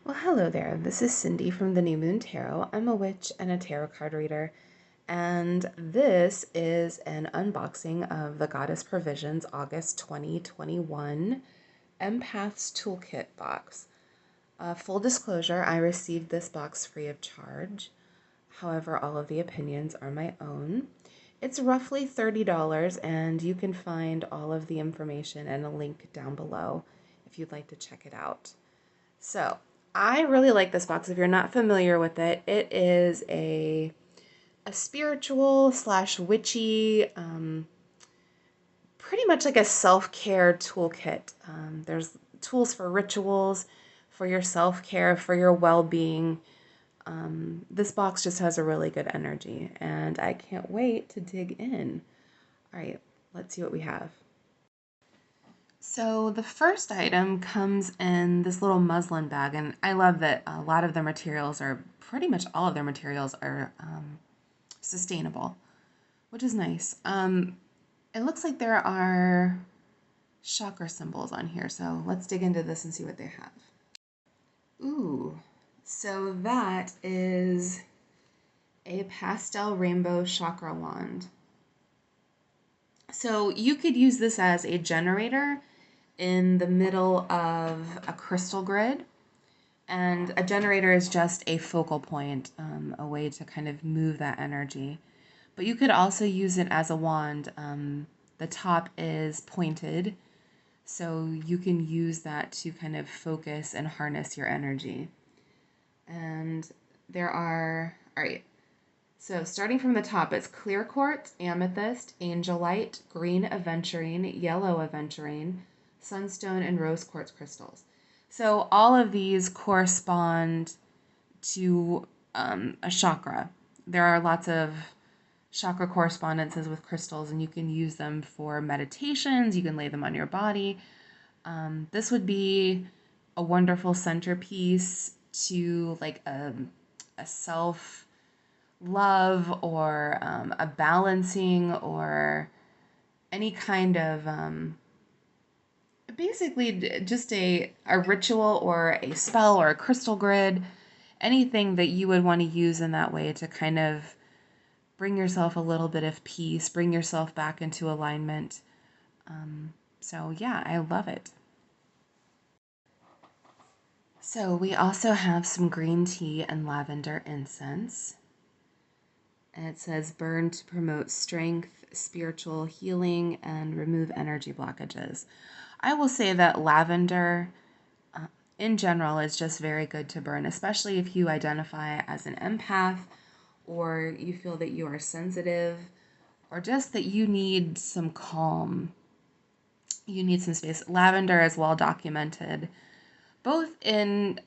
Well, hello there. This is Cindy from the New Moon Tarot. I'm a witch and a tarot card reader, and this is an unboxing of the Goddess Provisions August 2021 Empath's Toolkit box. Full disclosure, I received this box free of charge. However, all of the opinions are my own. It's roughly $30, and you can find all of the information and a link down below if you'd like to check it out. So, I really like this box. If you're not familiar with it, it is a spiritual slash witchy, pretty much like a self-care toolkit. There's tools for rituals, for your self-care, for your well-being. This box just has a really good energy, and I can't wait to dig in. All right, let's see what we have. So the first item comes in this little muslin bag, and I love that a lot of their materials are, pretty much all of their materials are sustainable, which is nice. It looks like there are chakra symbols on here, so let's dig into this and see what they have. Ooh, so that is a pastel rainbow chakra wand. So you could use this as a generator in the middle of a crystal grid. And a generator is just a focal point, a way to kind of move that energy. But you could also use it as a wand. The top is pointed, so you can use that to kind of focus and harness your energy. And there are, all right, so starting from the top, it's clear quartz, amethyst, angelite, green aventurine, yellow aventurine, sunstone, and rose quartz crystals. So all of these correspond to a chakra. There are lots of chakra correspondences with crystals, and you can use them for meditations. You can lay them on your body. This would be a wonderful centerpiece to like a self love or a balancing or any kind of basically just a ritual or a spell or a crystal grid, anything that you would want to use in that way to kind of bring yourself a little bit of peace, bring yourself back into alignment. So yeah, I love it. So we also have some green tea and lavender incense. And it says burn to promote strength, spiritual healing, and remove energy blockages. I will say that lavender in general is just very good to burn, especially if you identify as an empath or you feel that you are sensitive or just that you need some calm. You need some space. Lavender is well documented, both in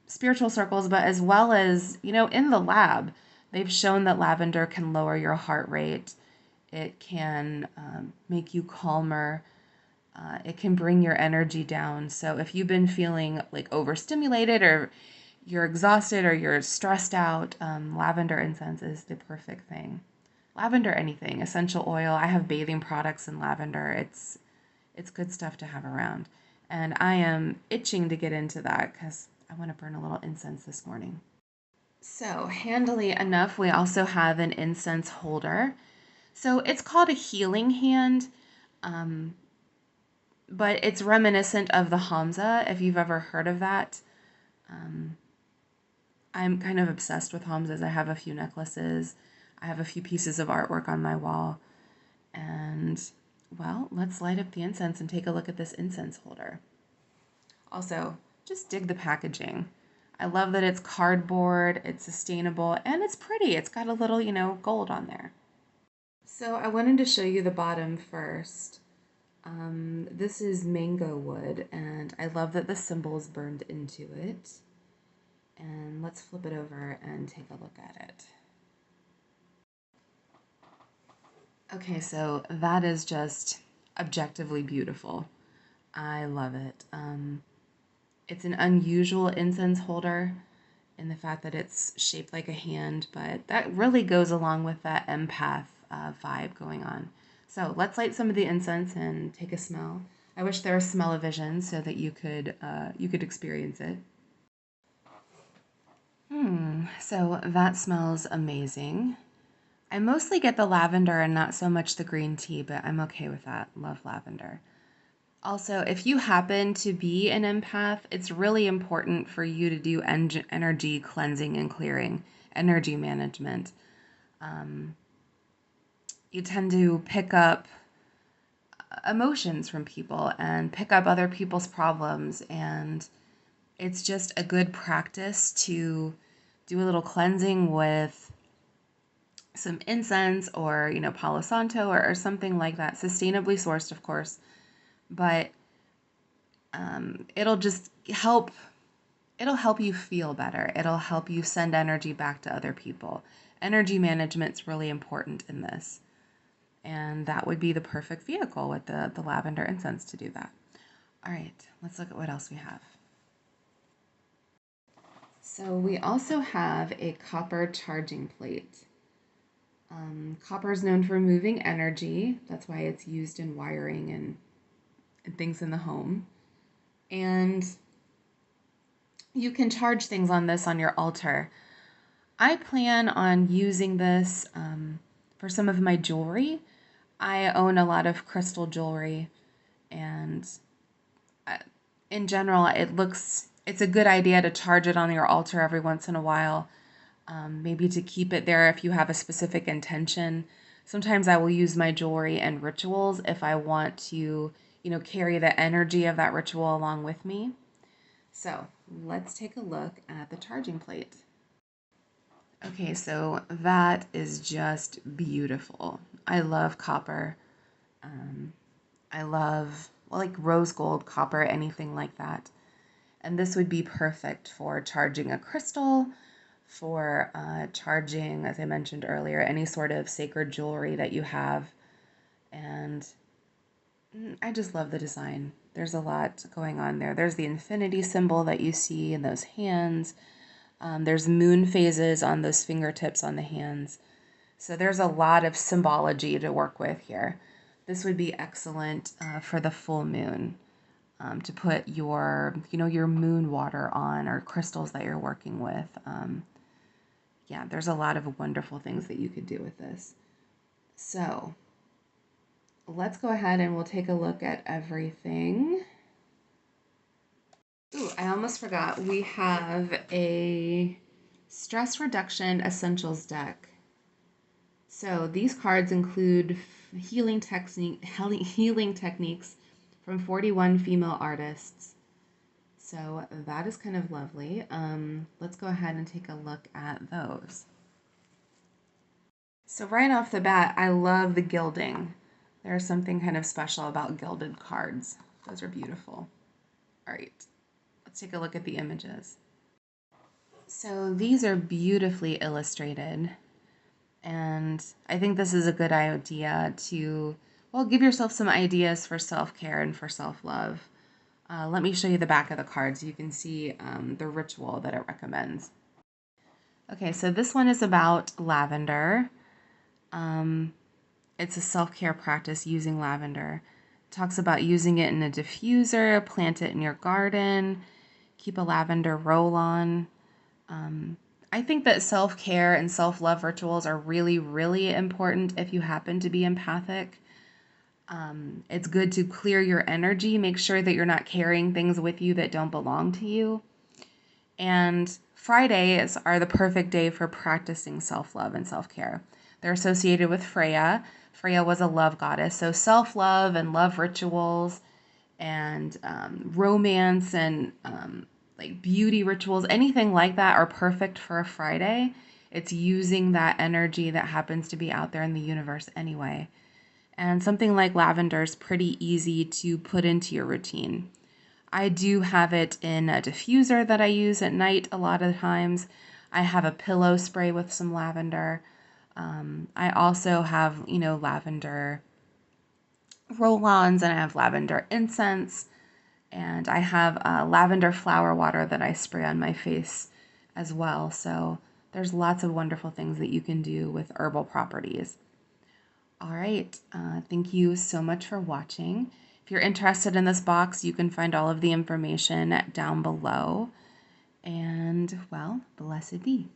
spiritual circles, but as well as, in the lab. They've shown that lavender can lower your heart rate. It can make you calmer. It can bring your energy down. So if you've been feeling like overstimulated or you're exhausted or you're stressed out, lavender incense is the perfect thing. Lavender anything, essential oil. I have bathing products in lavender. It's good stuff to have around. And I am itching to get into that because I want to burn a little incense this morning. So, handily enough, we also have an incense holder. So, it's called a healing hand, but it's reminiscent of the Hamza, if you've ever heard of that. I'm kind of obsessed with Hamzas. I have a few necklaces, I have a few pieces of artwork on my wall. And, well, let's light up the incense and take a look at this incense holder. Also, just dig the packaging. I love that it's cardboard, it's sustainable, and it's pretty. It's got a little, gold on there. So I wanted to show you the bottom first. This is mango wood, and I love that the symbol is burned into it. And let's flip it over and take a look at it. Okay, so that is just objectively beautiful. I love it. It's an unusual incense holder in the fact that it's shaped like a hand, but that really goes along with that empath vibe going on. So let's light some of the incense and take a smell. I wish there was smell-o-vision so that you could experience it. So that smells amazing. I mostly get the lavender and not so much the green tea, but I'm okay with that. Love lavender. Also, if you happen to be an empath, it's really important for you to do energy cleansing and clearing, energy management. You tend to pick up emotions from people and pick up other people's problems, and it's just a good practice to do a little cleansing with some incense or palo santo or something like that, sustainably sourced, of course. But it'll just help you feel better. It'll help you send energy back to other people. Energy management's really important in this, and that would be the perfect vehicle with the lavender incense to do that. All right, let's look at what else we have. So we also have a copper charging plate. Copper is known for moving energy. That's why it's used in wiring and things in the home. And you can charge things on this on your altar. I plan on using this for some of my jewelry. I own a lot of crystal jewelry, and in general, it's a good idea to charge it on your altar every once in a while, maybe to keep it there if you have a specific intention. Sometimes I will use my jewelry and rituals if I want to, carry the energy of that ritual along with me. So let's take a look at the charging plate. Okay, so that is just beautiful. I love copper. I love, well, like rose gold, copper, anything like that. And this would be perfect for charging a crystal, for charging, as I mentioned earlier, any sort of sacred jewelry that you have. And I just love the design. There's a lot going on there. There's the infinity symbol that you see in those hands. There's moon phases on those fingertips on the hands. So there's a lot of symbology to work with here. This would be excellent for the full moon, to put your moon water on, or crystals that you're working with. Yeah, there's a lot of wonderful things that you could do with this. So let's go ahead and we'll take a look at everything. Ooh, I almost forgot. We have a stress reduction essentials deck. So these cards include healing techniques from 41 female artists. So that is kind of lovely. Let's go ahead and take a look at those. So right off the bat, I love the gilding. There's something kind of special about gilded cards. Those are beautiful. All right, let's take a look at the images. So these are beautifully illustrated. And I think this is a good idea to, well, give yourself some ideas for self-care and for self-love. Let me show you the back of the card so you can see the ritual that it recommends. Okay, so this one is about lavender. It's a self-care practice using lavender. It talks about using it in a diffuser, plant it in your garden, keep a lavender roll-on. I think that self-care and self-love rituals are really, really important if you happen to be empathic. It's good to clear your energy, make sure that you're not carrying things with you that don't belong to you. And Fridays are the perfect day for practicing self-love and self-care. They're associated with Freya. Freya was a love goddess, so self-love and love rituals and romance and like beauty rituals, anything like that are perfect for a Friday. It's using that energy that happens to be out there in the universe anyway. And something like lavender is pretty easy to put into your routine. I do have it in a diffuser that I use at night a lot of times. I have a pillow spray with some lavender. I also have, lavender roll-ons, and I have lavender incense. And I have lavender flower water that I spray on my face as well. So there's lots of wonderful things that you can do with herbal properties. All right, thank you so much for watching. If you're interested in this box, you can find all of the information down below. And, well, blessed be.